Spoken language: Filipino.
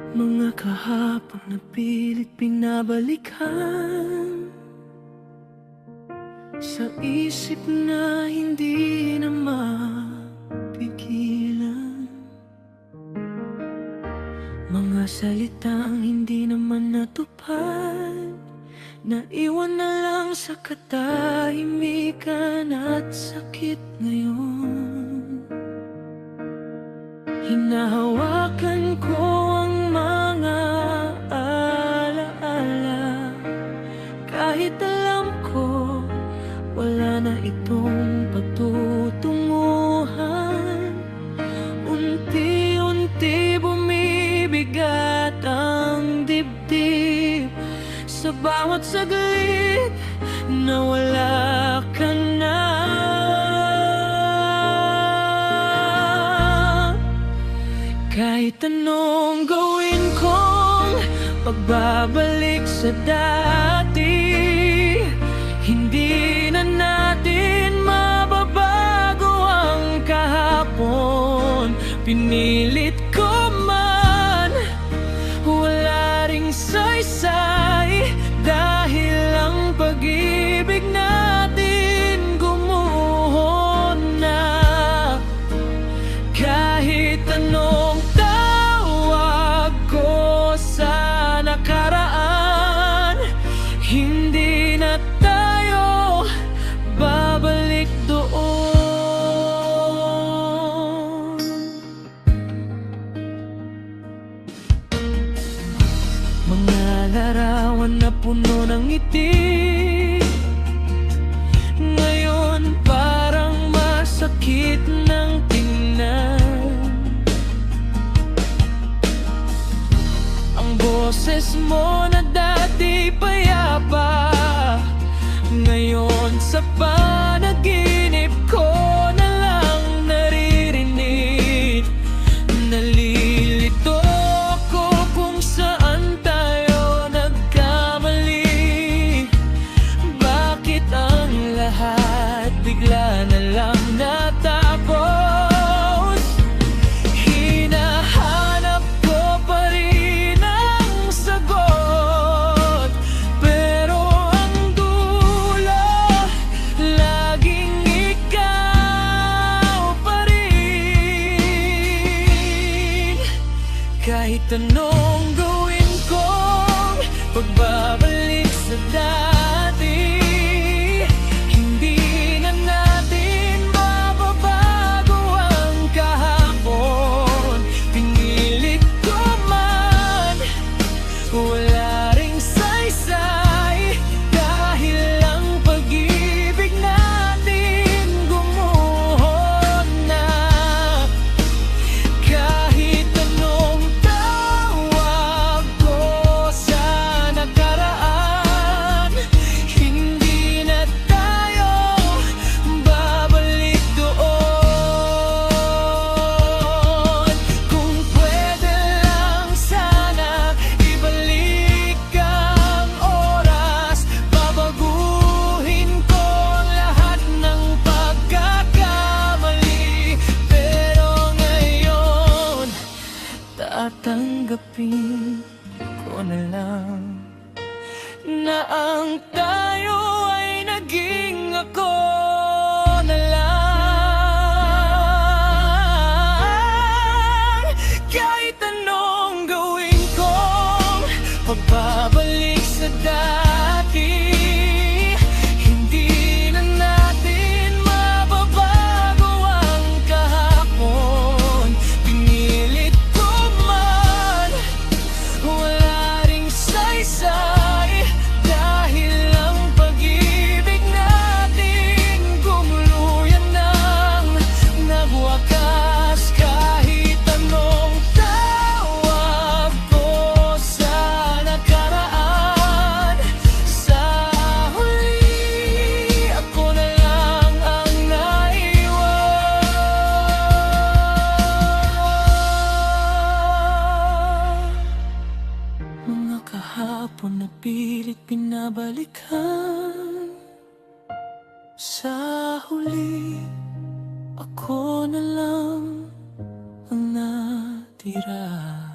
Mga kahapon na pilit pinabalikan sa isip na hindi na mapigilan. Mga salitang hindi naman natupad, naiwan na lang sa katahimikan at sakit ngayon. Hinahawakan ko ang mga alaala, kahit alam ko wala na itong patutunguhan. Unti-unti bumibigat ang dibdib sa bawat saglit na wala ka na. Kahit anong gawin kong pagbabalik sa dati, hindi na natin mababago ang kahapon. Pinilit ko man, wala ring saysay, dahil ang pag-ibig natin gumuhon na. Kahit anong tawag ko sa nakaraan, hindi na tayo babalik doon. Mga larawan na puno ng ngiti, ngayon parang masakit ng tingnan. Ang boses mo na dati payapa, ngayon sa panaginip ko na lang naririnig. Nalilito ako kung saan tayo nagkamali. Bakit ang lahat bigla na lang natapos? Hinahanap ko pa rin ang sagot, pero ang dulo laging ikaw pa rin. Kahit anong gawin kong pagbabalik sa dati, hindi na natin mababago ang kahapon. Pinilit ko man, wala ring saysay, dahil ang pag-ibig natin gumuhon na. Kahit anong tawag ko sa nakaraan, hindi na tayo babalik doon. Kung pwede lang sana ibalik ang oras, babaguhin ko ang lahat ng pagkakamali. Pero ngayon, tatanggapin ko na lang na ang tayo ay naging ako na lang. Kahit anong gawin kong pagbabalik sa dati, hindi na natin mababago ang kahapon. Pinilit ko man, wala ring saysay, dahil ang pag-ibig natin gumuluyan ng nagwakas. Kahit anong tawag ko sa nakaraan, sa huli ako na lang ang naiwan. Mga kahapon na pilit pinabalikan, sa huli ako na lang ang natira.